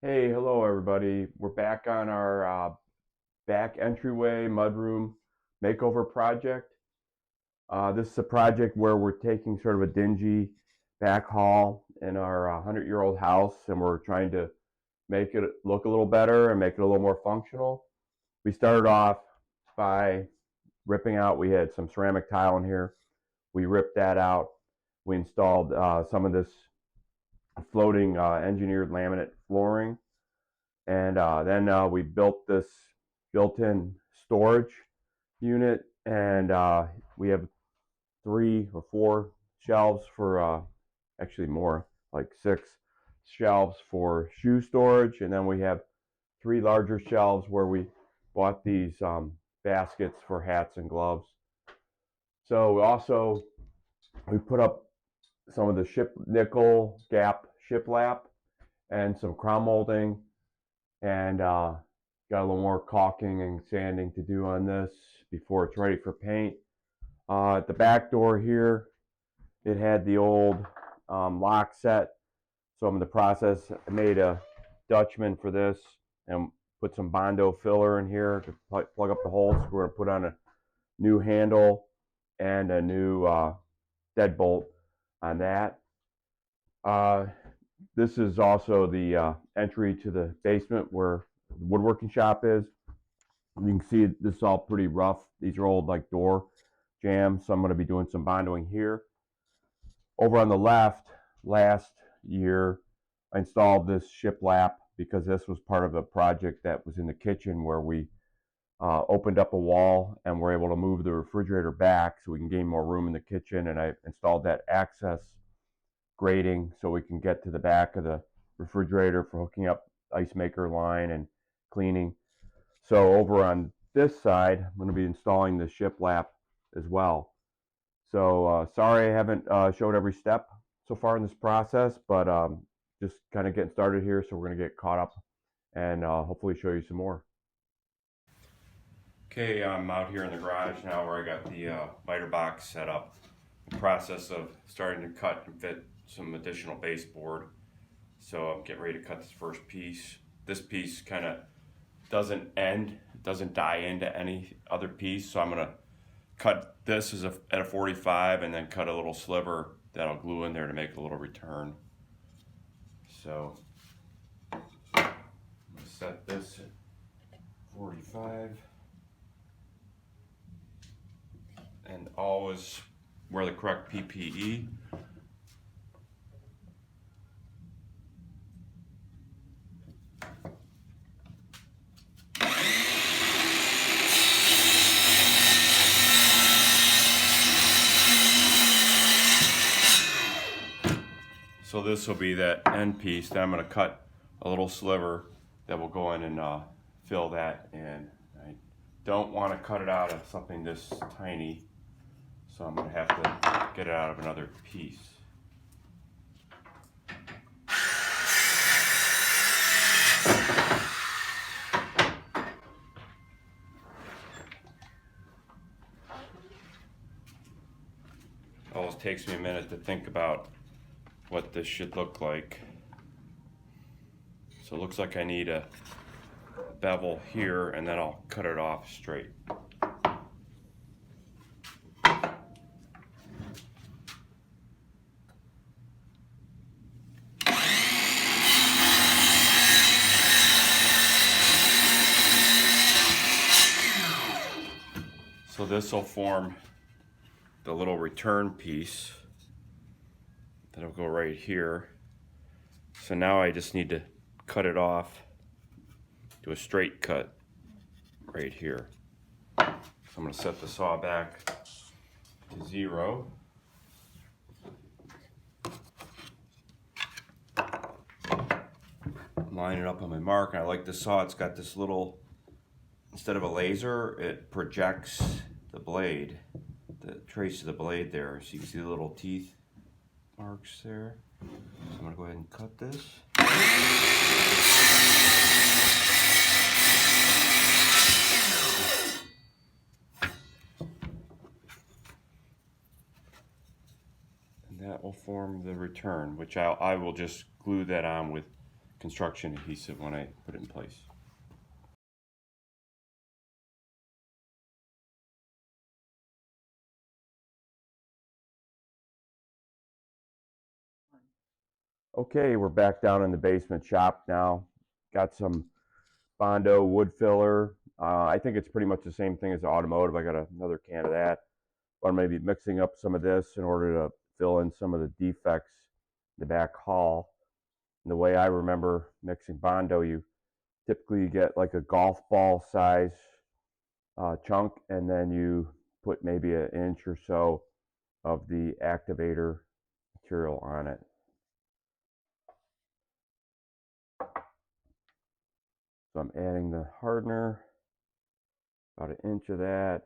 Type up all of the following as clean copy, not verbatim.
Hey, hello everybody. We're back on our back entryway mudroom makeover project. This is a project where we're taking sort of a dingy back hall in our 100-year-old house, and we're trying to make it look a little better and make it a little more functional. We started off by ripping out, we had some ceramic tile in here. We ripped that out. We installed some of this floating engineered laminate flooring. And then we built this built-in storage unit, and we have 3 or 4 shelves for actually more, like 6 shelves for shoe storage, and then we have 3 larger shelves where we bought these baskets for hats and gloves. So we put up some of the nickel gap shiplap and some crown molding, and got a little more caulking and sanding to do on this before it's ready for paint. At the back door here, it had the old lock set, so I'm in the process. I made a Dutchman for this and put some Bondo filler in here to plug up the holes. We're going to put on a new handle and a new deadbolt on that. This is also the entry to the basement where the woodworking shop is. You can see this is all pretty rough. These are old like door jambs, so I'm going to be doing some bondoing here. Over on the left, last year, I installed this shiplap because this was part of a project that was in the kitchen where we opened up a wall and were able to move the refrigerator back so we can gain more room in the kitchen, and I installed that access grating so we can get to the back of the refrigerator for hooking up ice maker line and cleaning. So over on this side, I'm going to be installing the shiplap as well. So sorry I haven't showed every step so far in this process, but just kind of getting started here, so we're going to get caught up and hopefully show you some more. Okay, I'm out here in the garage now where I got the miter box set up. The process of starting to cut and fit some additional baseboard. So I'm getting ready to cut this first piece. This piece kind of doesn't die into any other piece, so I'm going to cut this at a 45 and then cut a little sliver that I'll glue in there to make a little return. So I'm going to set this at 45 and always wear the correct PPE. So this will be that end piece. Then I'm going to cut a little sliver that will go in and fill that in. I don't want to cut it out of something this tiny, so I'm going to have to get it out of another piece. It always takes me a minute to think about what this should look like. So it looks like I need a bevel here, and then I'll cut it off straight. So this will form the little return piece that'll go right here. So now I just need to cut it off, do a straight cut right here. So I'm going to set the saw back to 0. Line it up on my mark, and I like the saw. It's got this little, instead of a laser, it projects the blade, the trace of the blade there. So you can see the little teeth marks there. So I'm going to go ahead and cut this. And that will form the return, which I will just glue that on with construction adhesive when I put it in place. Okay, we're back down in the basement shop now. Got some Bondo wood filler. I think it's pretty much the same thing as the automotive. I got another can of that. But I'm maybe mixing up some of this in order to fill in some of the defects in the back hall. And the way I remember mixing Bondo, you typically get like a golf ball size chunk, and then you put maybe an inch or so of the activator material on it. So I'm adding the hardener, about an inch of that.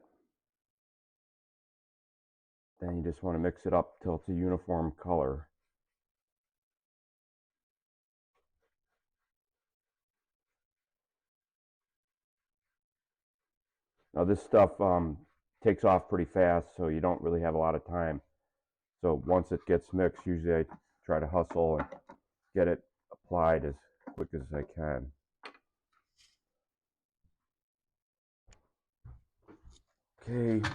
Then you just want to mix it up till it's a uniform color. Now this stuff takes off pretty fast, so you don't really have a lot of time. So once it gets mixed, usually I try to hustle and get it applied as quick as I can. Okay,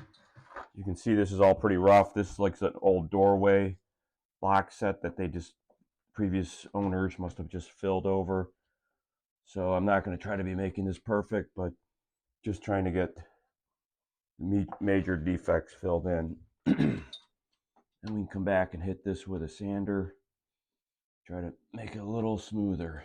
you can see this is all pretty rough. This is like an old doorway box set that previous owners must have just filled over. So I'm not going to try to be making this perfect, but just trying to get major defects filled in. And we can come back and hit this with a sander, try to make it a little smoother.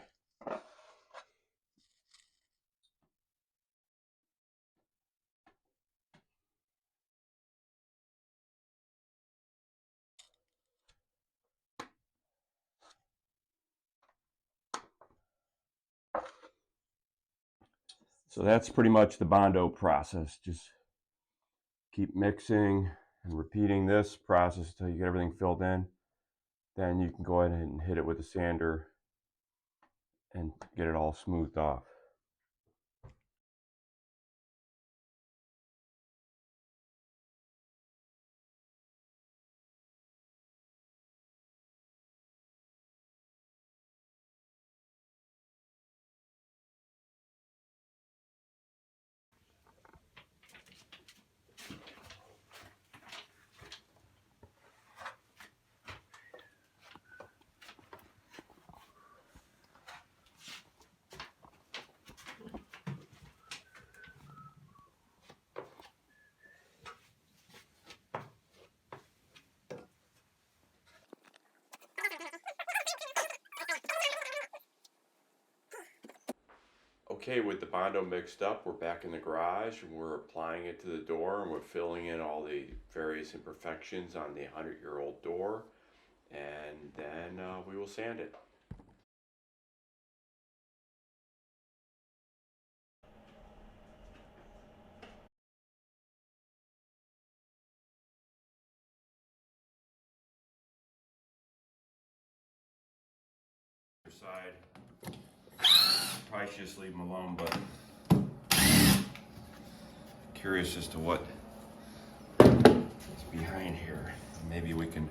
So that's pretty much the Bondo process. Just keep mixing and repeating this process until you get everything filled in. Then you can go ahead and hit it with a sander and get it all smoothed off. Okay, with the Bondo mixed up, we're back in the garage and we're applying it to the door, and we're filling in all the various imperfections on the 100-year-old door, and then we will sand it. Side. Probably should just leave them alone, but curious as to what is behind here. Maybe we can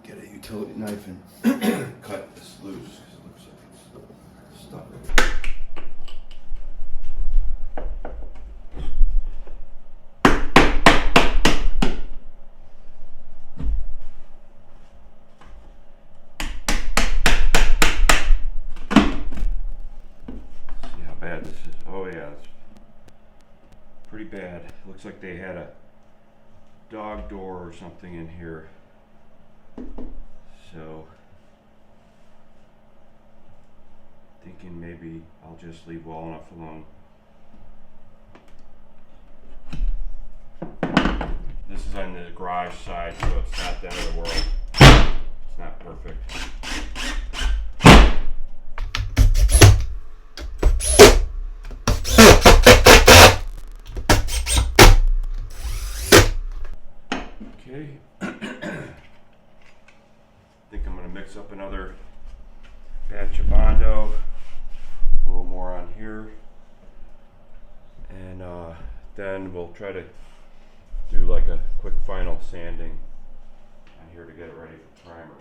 get a utility knife and cut this loose, because it looks like it's stuck. Bad this is. Oh yeah, it's pretty bad. Looks like they had a dog door or something in here. So thinking maybe I'll just leave well enough alone. This is on the garage side, so it's not the end of the world. It's not perfect. Okay, I think I'm going to mix up another batch of Bondo, a little more on here, and then we'll try to do like a quick final sanding on here to get it ready for primer.